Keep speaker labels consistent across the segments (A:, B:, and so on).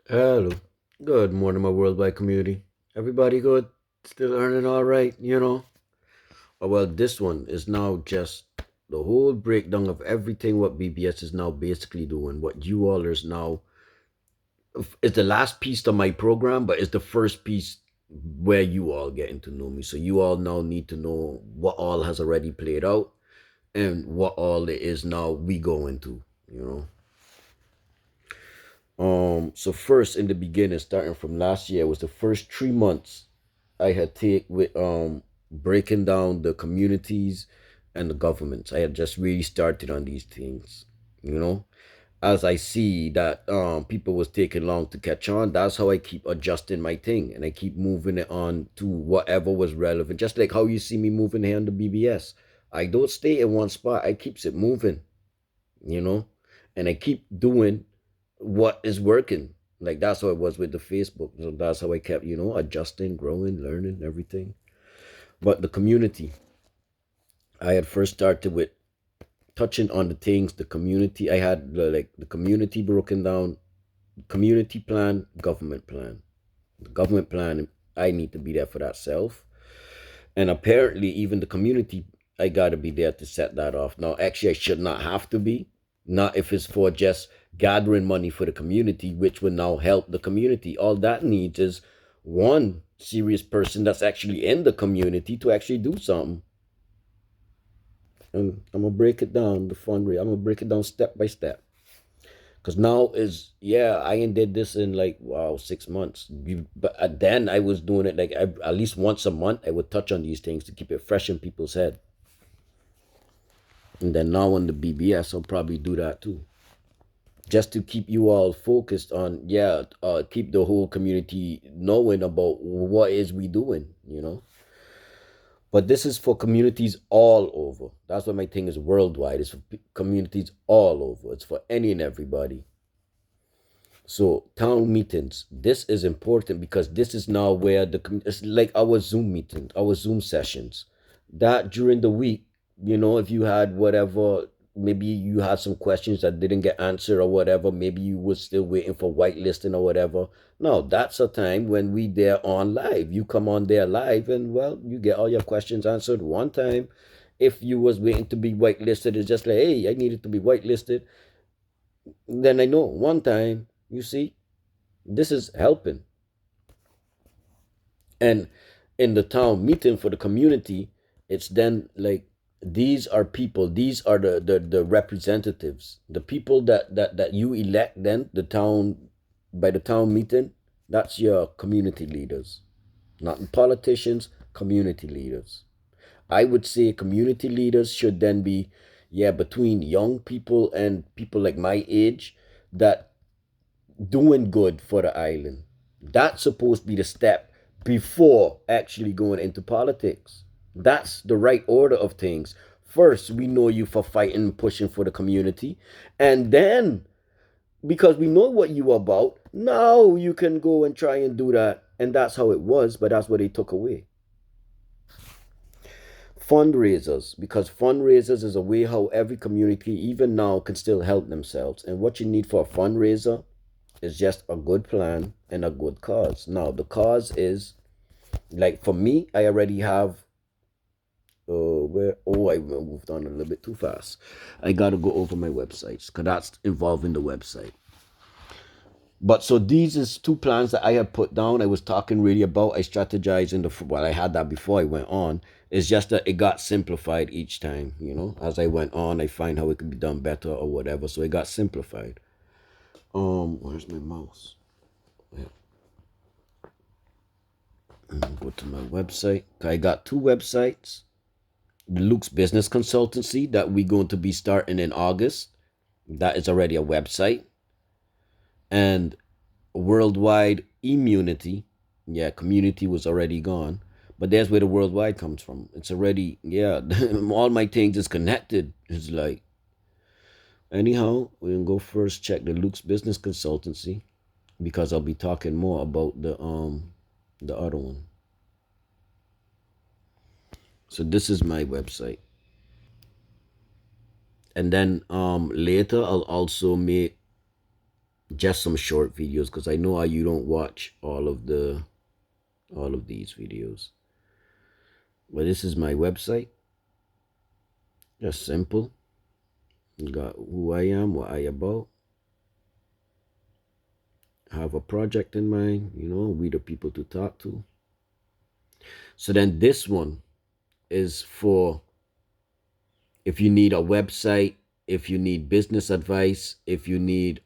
A: Hello. Good morning, my worldwide community. Everybody good? Still earning all right? Well, this one is now just the whole breakdown of everything what BBS is now basically doing. What you all is now is the last piece of my program, but it's the first piece where you all getting to know me. So you all now need to know what all has already played out and what all it is now we going to, you know. So first in the beginning, starting from last year, was the first 3 months I had take with breaking down the communities and the governments. I had just really started on these things, you know. As I see that people was taking long to catch on, that's how I keep adjusting my thing and I keep moving it on to whatever was relevant. Just like how you see me moving here on the BBS. I don't stay in one spot. I keeps it moving, you know, and I keep doing what is working. Like that's how it was with the Facebook. So that's how I kept, adjusting, growing, learning, everything. But the community, I had first started with touching on the things, the community. I had like the community broken down, community plan, government plan. The government plan, I need to be there for that self. And apparently, even the community, I got to be there to set that off. Now, actually, I should not have to be. Not if it's for just gathering money for the community, which will now help the community. All that needs is one serious person that's actually in the community to actually do something. And I'm gonna break it down the fundraiser. I'm gonna break it down step by step. Cause now is yeah, I ain't did this in like wow 6 months. But then I was doing it like at least once a month. I would touch on these things to keep it fresh in people's head. And then now on the BBS, I'll probably do that too, just to keep you all focused on keep the whole community knowing about what is we doing. But this is for communities all over. That's why my thing is worldwide. It's for communities all over. It's for any and everybody. So town meetings, this is important because this is now where it's like our Zoom meetings, our Zoom sessions. That during the week, if you had whatever, maybe you had some questions that didn't get answered or whatever, maybe you were still waiting for whitelisting or whatever. No, that's a time when we there on live. You come on there live and well, you get all your questions answered one time. If you was waiting to be whitelisted, it's just like, hey, I needed to be whitelisted. Then I know one time, you see, this is helping. And in the town meeting for the community, it's then like these are people, these are the representatives, the people that you elect then the town by the town meeting, that's your community leaders. Not politicians, community leaders. I would say community leaders should then be, yeah, between young people and people like my age that doing good for the island. That's supposed to be the step before actually going into politics. That's the right order of things. First, we know you for fighting and pushing for the community. And then, because we know what you are about, now you can go and try and do that. And that's how it was, but that's what they took away. Fundraisers, because fundraisers is a way how every community, even now, can still help themselves. And what you need for a fundraiser is just a good plan and a good cause. Now, the cause is like for me, I already have I moved on a little bit too fast. I gotta go over my websites because that's involving the website. But so these is two plans that I had put down. I was talking really about. I strategized I had that before I went on. It's just that it got simplified each time. As I went on, I find how it could be done better or whatever. So it got simplified. Where's my mouse? Yeah. Go to my website. I got two websites. Luke's Business Consultancy that we're going to be starting in August. That is already a website. And Worldwide Immunity. Yeah, community was already gone. But there's where the worldwide comes from. It's already, yeah, all my things is connected. It's like, anyhow, we can go first check the Luke's Business Consultancy because I'll be talking more about the other one. So this is my website. And then later I'll also make just some short videos because I know how you don't watch all of these videos. But this is my website. Just simple. You got who I am, what I about, have a project in mind, we the people to talk to. So then this one is for if you need a website, if you need business advice, if you need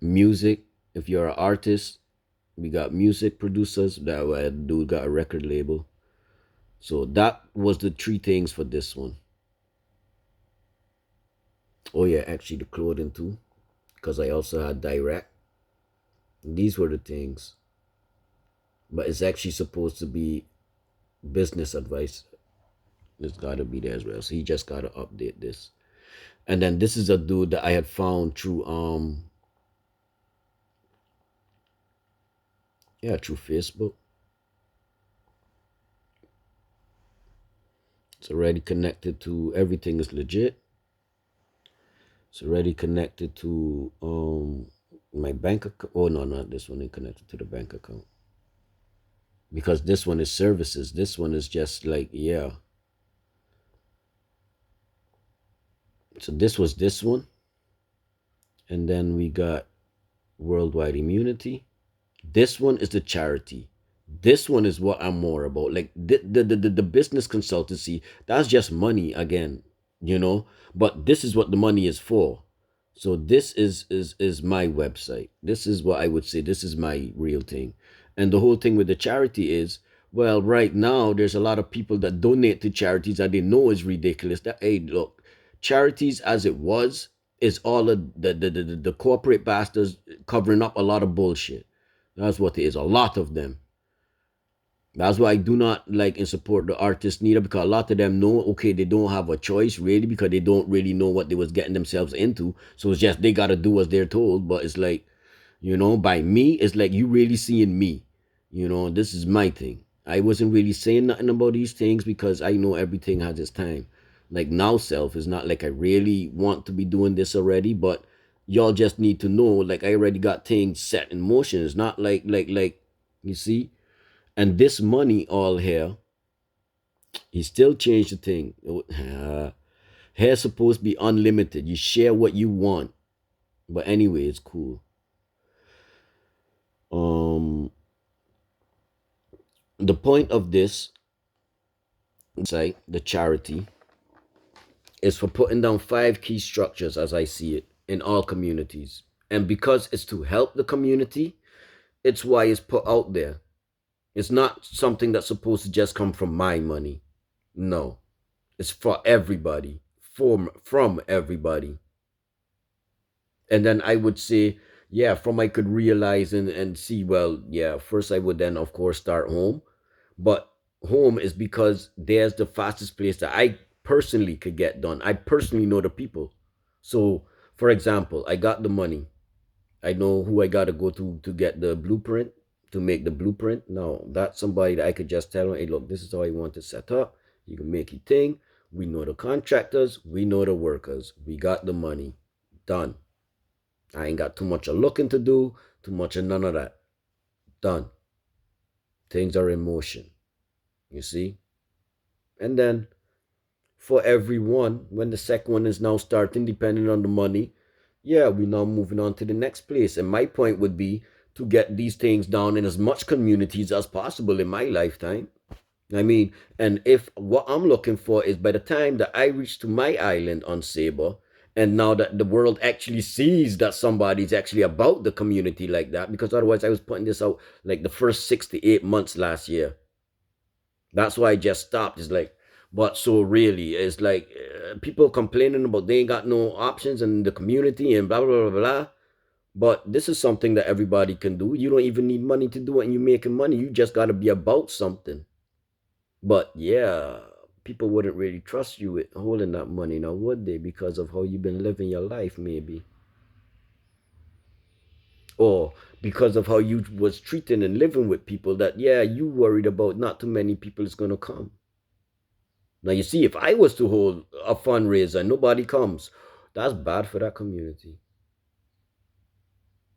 A: music, if you're an artist, we got music producers. That dude got a record label. So that was the three things for this one. Oh yeah, actually the clothing too, because I also had direct. These were the things, but it's actually supposed to be business advice. It's got to be there as well. So he just got to update this. And then this is a dude that I had found through through Facebook. It's already connected to everything is legit. It's already connected to my bank account. Oh no, not this one ain't connected to the bank account. Because this one is services. This one is just like, yeah. So this was this one. And then we got worldwide immunity. This one is the charity. This one is what I'm more about. Like the business consultancy, that's just money again, you know. But this is what the money is for. So this is my website. This is what I would say. This is my real thing. And the whole thing with the charity is, well, right now there's a lot of people that donate to charities that they know is ridiculous. That hey, look, charities as it was is all of the corporate bastards covering up a lot of bullshit. That's what it is. A lot of them. That's why I do not like and support the artists neither, because a lot of them know, okay, they don't have a choice really, because they don't really know what they was getting themselves into. So it's just they gotta do as they're told. But it's like, by me, it's like you really seeing me. This is my thing. I wasn't really saying nothing about these things because I know everything has its time. Like now self is not like I really want to be doing this already, but y'all just need to know, like I already got things set in motion. It's not like you see. And this money all here, he still changed the thing. Hair's supposed to be unlimited. You share what you want. But anyway, it's cool. Um, the point of this site, the charity, is for putting down 5 key structures as I see it in all communities. And because it's to help the community, it's why it's put out there. It's not something that's supposed to just come from my money. No. It's for everybody. From everybody. And then I would say, yeah, from I could realize and see, well, yeah, first I would then of course start home. But home is because there's the fastest place that I personally could get done. I personally know the people. So for example, I got the money. I know who I gotta go to get the blueprint, to make the blueprint. Now that's somebody that I could just tell them, hey, look, this is how I want to set up. You can make your thing. We know the contractors, we know the workers, we got the money. Done. I ain't got too much of looking to do, too much of none of that. Done. Things are in motion. You see? And then for everyone, when the second one is now starting, depending on the money, yeah, we now moving on to the next place. And my point would be to get these things down in as much communities as possible in my lifetime. I mean, and if what I'm looking for is by the time that I reach to my island on Sabre, and now that the world actually sees that somebody's actually about the community like that, because otherwise I was putting this out like the first 6 to 8 months last year. That's why I just stopped. It's like, but so really, it's like people complaining about they ain't got no options in the community and blah, blah, blah, blah. But this is something that everybody can do. You don't even need money to do it and you're making money. You just got to be about something. But yeah, people wouldn't really trust you with holding that money now, would they? Because of how you've been living your life, maybe. Or because of how you was treating and living with people that, yeah, you worried about not too many people is going to come. Now, you see, if I was to hold a fundraiser and nobody comes, that's bad for that community.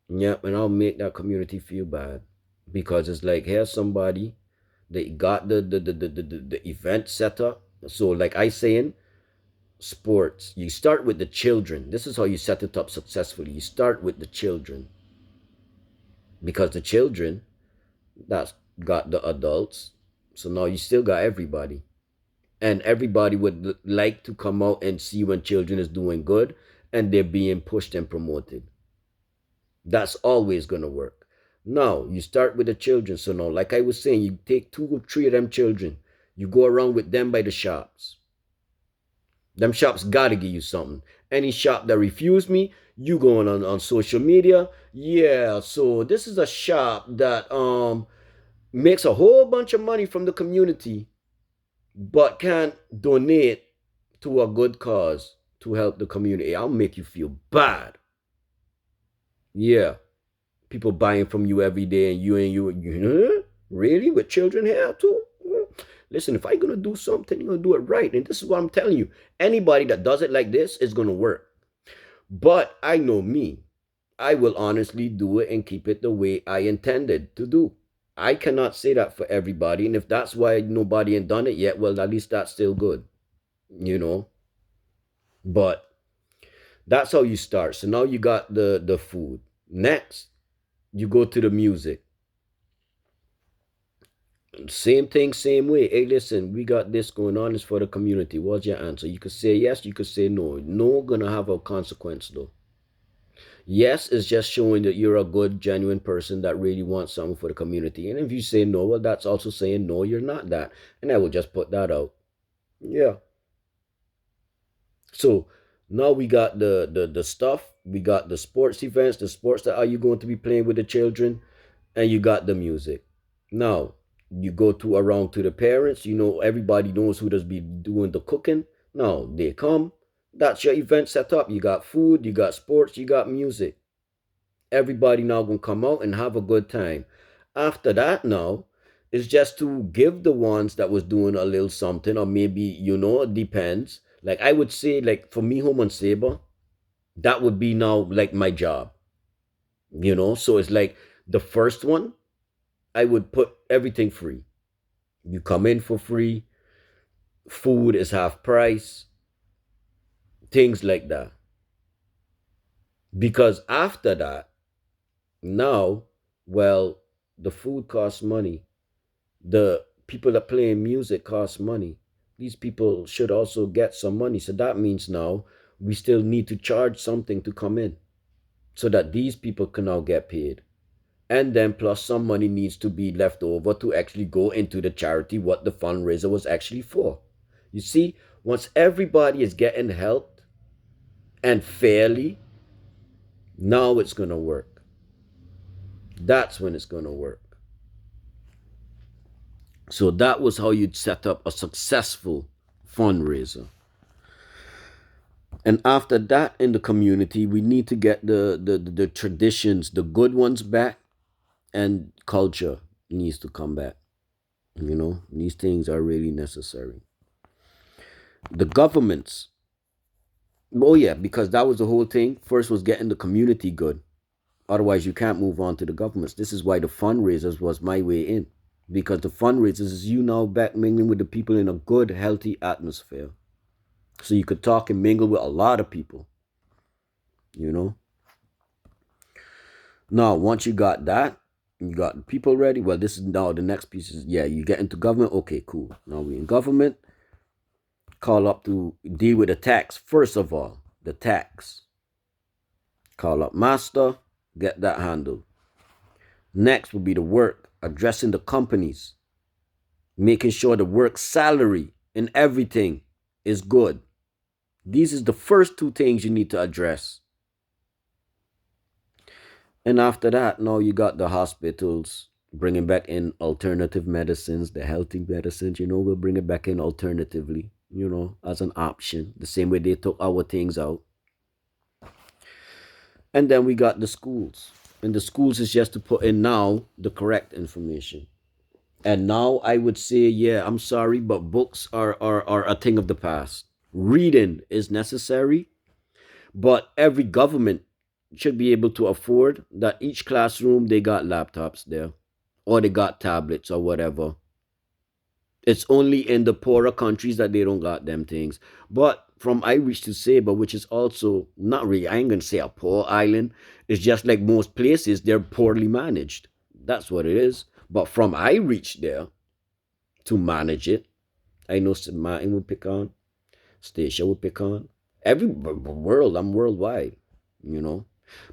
A: Yep, and I'll make that community feel bad because it's like here's somebody that got the event set up. So like I saying, sports, you start with the children. This is how you set it up successfully. You start with the children because the children that's got the adults. So now you still got everybody. And everybody would like to come out and see when children is doing good and they're being pushed and promoted. That's always going to work. Now, you start with the children. So now, like I was saying, you take 2 or 3 of them children, you go around with them by the shops. Them shops got to give you something. Any shop that refuse me, you going on social media. Yeah, so this is a shop that makes a whole bunch of money from the community, but can't donate to a good cause to help the community. I'll make you feel bad. Yeah. People buying from you every day and you really with children here too. Listen, if I'm gonna do something, you're gonna do it right. And this is what I'm telling you. Anybody that does it like this is gonna work. But I know me. I will honestly do it and keep it the way I intended to do. I cannot say that for everybody. And if that's why nobody ain't done it yet, well, at least that's still good. You know? But that's how you start. So now you got the food. Next, you go to the music. Same thing, same way. Hey, listen, we got this going on. It's for the community. What's your answer? You could say yes, you could say no. No gonna have a consequence though. Yes is just showing that you're a good, genuine person that really wants something for the community. And if you say no, well, that's also saying no, you're not that. And I will just put that out. Yeah. So now we got the stuff. We got the sports events, the sports that are you going to be playing with the children, and you got the music. Now you go to around to the parents. You know everybody knows who does be doing the cooking. Now they come. That's your event set up. You got food, you got sports, you got music. Everybody now gonna come out and have a good time. After that, now it's just to give the ones that was doing a little something, or maybe it depends. Like I would say, like for me, home and saber, that would be now like my job. So it's like the first one, I would put everything free. You come in for free, food is half price, things like that. Because after that, now, well, the food costs money. The people that play music cost money. These people should also get some money. So that means now we still need to charge something to come in so that these people can now get paid. And then plus some money needs to be left over to actually go into the charity what the fundraiser was actually for. You see, once everybody is getting helped and fairly, now it's going to work. That's when it's going to work. So that was how you'd set up a successful fundraiser. And after that, in the community, we need to get the traditions, the good ones back, and culture needs to come back. These things are really necessary. The governments, oh yeah, because that was the whole thing. First was getting the community good. Otherwise, you can't move on to the governments. This is why the fundraisers was my way in. Because the fundraisers is you now back mingling with the people in a good, healthy atmosphere. So you could talk and mingle with a lot of people. Now, once you got that, you got the people ready. Well, this is now the next piece is, yeah, you get into government. Okay, cool. Now we in government. Call up to deal with the tax. First of all, the tax. Call up master, get that handled. Next will be the work, addressing the companies, making sure the work salary and everything is good. These is the first 2 things you need to address. And after that, now you got the hospitals bringing back in alternative medicines, the healthy medicines, we'll bring it back in alternatively, as an option, the same way they took our things out. And then we got the schools. And the schools is just to put in now the correct information. And now I would say, yeah, I'm sorry, but books are a thing of the past. Reading is necessary, but every government should be able to afford that each classroom they got laptops there, or they got tablets or whatever. It's only in the poorer countries that they don't got them things. But from I reach to Sabre, which is also not really, I ain't gonna say a poor island. It's just like most places, they're poorly managed. That's what it is. But from I reach there to manage it, I know St. Martin would pick on, Stacia would pick on. Every world, I'm worldwide, you know.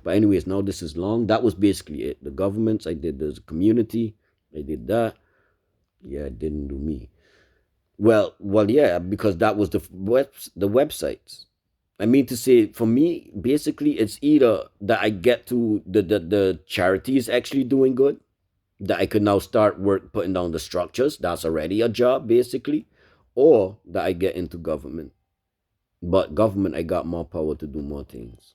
A: But anyways, now this is long. That was basically it. The governments, I did the community, I did that. Yeah, it didn't do me. Well, yeah, because that was the websites. I mean to say, for me, basically, it's either that I get to the charity is actually doing good, that I could now start work putting down the structures. That's already a job, basically, or that I get into government. But government, I got more power to do more things.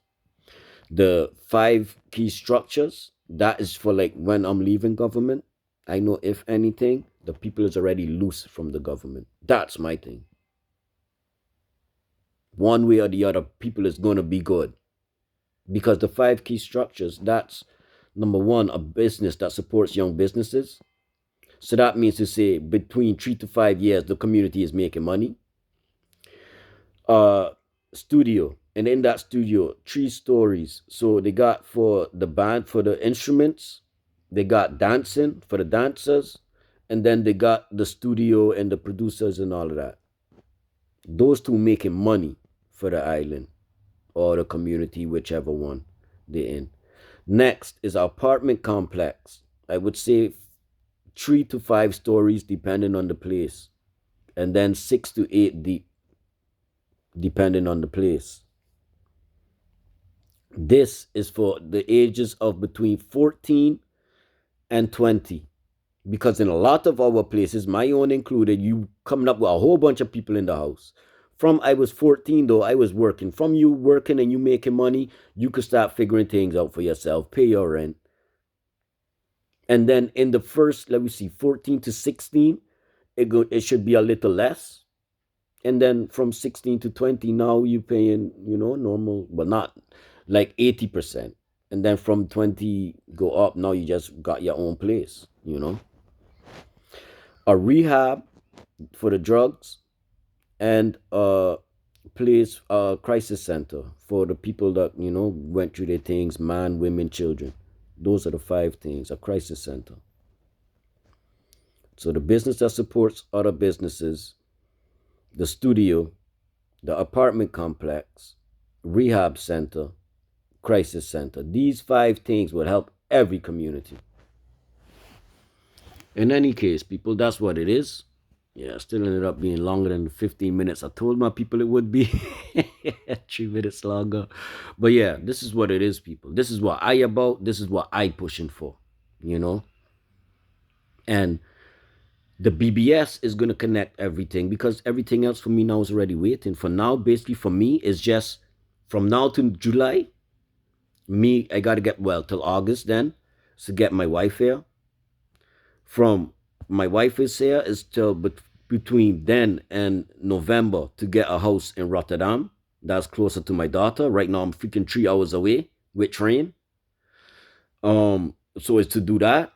A: The five key structures, that is for like when I'm leaving government. I know if anything, the people is already loose from the government. That's my thing. One way or the other, people is going to be good. Because the five key structures, that's number one, a business that supports young businesses. So that means to say between 3 to 5 years, the community is making money. uh Studio, and in that studio, 3 stories. So they got for the band, for the instruments, they got dancing for the dancers, and then they got the studio and the producers and all of that. Those two making money for the island or the community, whichever one they're in. Next is our apartment complex. I would say 3 to 5 stories depending on the place, and then 6 to 8 deep depending on the place. This is for the ages of between 14 and 20. Because in a lot of our places, my own included, you coming up with a whole bunch of people in the house. From I was 14 though, I was working. From you working and you making money, you could start figuring things out for yourself, pay your rent. And then in the first, let me see, 14 to 16, it should be a little less. And then from 16 to 20, now you're paying, normal, but not like 80%. And then from 20 go up, now you just got your own place. A rehab for the drugs, and a place, a crisis center for the people that, went through their things, man, women, children. Those are the five things, a crisis center. So the business that supports other businesses, the studio, the apartment complex, rehab center, crisis center. These five things would help every community. In any case, people, that's what it is. Yeah, still ended up being longer than the 15 minutes I told my people it would be. 3 minutes longer. But yeah, this is what it is, people. This is what I about. This is what I pushing for, you know? And the BBS is going to connect everything, because everything else for me now is already waiting. For now, basically for me, is just from now to July, I got to get, well, till August then, to get my wife here. From my wife is here is till between then and November to get a house in Rotterdam. That's closer to my daughter. Right now I'm freaking 3 hours away with train. So it's to do that.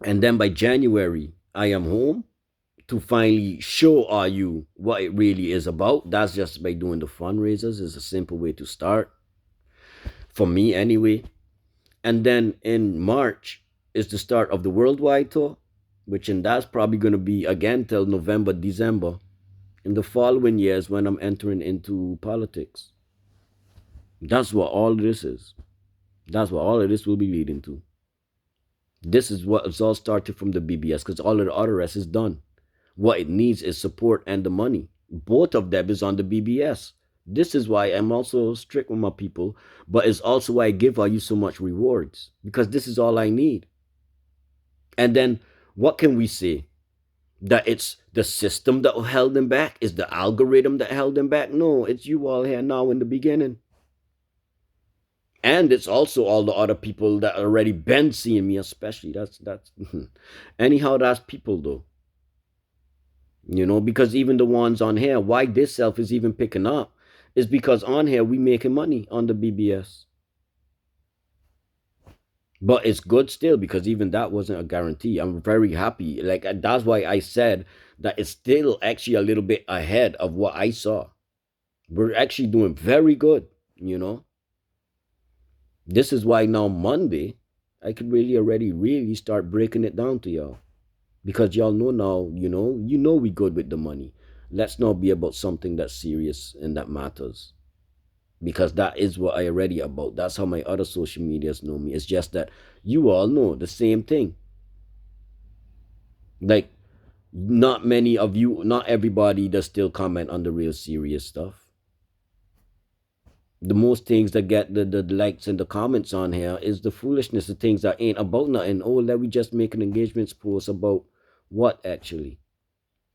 A: And then by January, I am home to finally show all you what it really is about. That's just by doing the fundraisers. Is a simple way to start. For me anyway. And then in March is the start of the worldwide tour, and that's probably going to be again till November, December. In the following years when I'm entering into politics. That's what all this is. That's what all of this will be leading to. This is what it's all started from the BBS, because all of the other rest is done. What it needs is support and the money. Both of them is on the BBS. This is why I'm also strict with my people, but it's also why I give all you so much rewards, because this is all I need. And then what can we say? That it's the system that held them back? Is the algorithm that held them back? No, it's you all here now in the beginning. And it's also all the other people that already been seeing me, especially. That's anyhow, that's people though. Because even the ones on here, why this self is even picking up is because on here we making money on the BBS. But it's good still because even that wasn't a guarantee. I'm very happy. Like that's why I said that it's still actually a little bit ahead of what I saw. We're actually doing very good, you know. This is why now Monday I could really already really start breaking it down to y'all. Because y'all know now, you know we good with the money. Let's not be about something that's serious and that matters. Because that is what I already about. That's how my other social medias know me. It's just that you all know the same thing. Like not many of you, not everybody does still comment on the real serious stuff. The most things that get the likes and the comments on here is the foolishness, the things that ain't about nothing. Oh, let me just make an engagements post about what actually?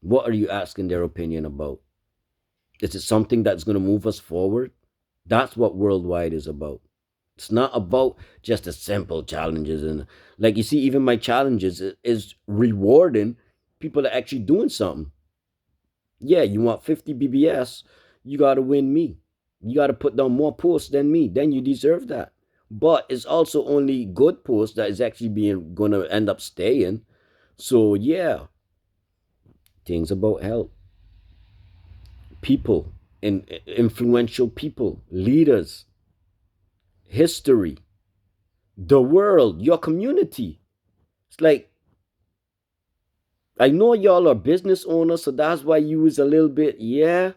A: What are you asking their opinion about? Is it something that's going to move us forward? That's what worldwide is about. It's not about just the simple challenges. And like you see, even my challenges is rewarding people that are actually doing something. Yeah, you want 50 BBS, you got to win me. You got to put down more posts than me. Then you deserve that. But it's also only good posts that is actually being going to end up staying. So yeah, things about health, people, and influential people, leaders, history, the world, your community. It's like I know y'all are business owners, so that's why you was a little bit, yeah,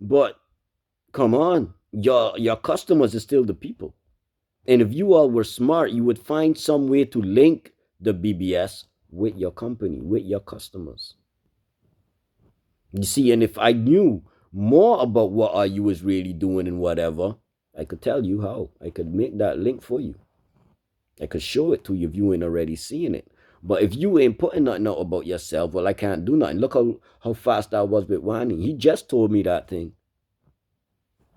A: but come on, your customers is still the people. And if you all were smart, you would find some way to link the BBS with your company, with your customers. You see, and if I knew more about what you was really doing and whatever, I could tell you how. I could make that link for you. I could show it to you if you ain't already seeing it. But if you ain't putting nothing out about yourself, well, I can't do nothing. Look how fast I was with whining. He just told me that thing.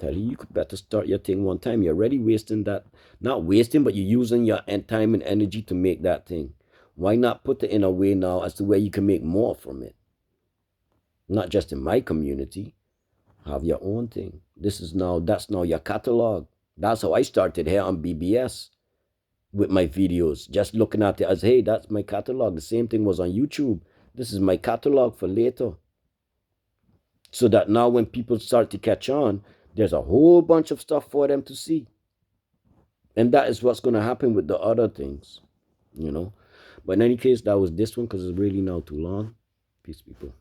A: Tell you could better start your thing one time. You're already wasting that. Not wasting, but you're using your time and energy to make that thing. Why not put it in a way now as to where you can make more from it? Not just in my community. Have your own thing. That's now your catalog. That's how I started here on BBS with my videos. Just looking at it as, hey, that's my catalog. The same thing was on YouTube. This is my catalog for later. So that now when people start to catch on, there's a whole bunch of stuff for them to see. And that is what's going to happen with the other things, you know. But in any case, that was this one because it's really now too long. Peace, people.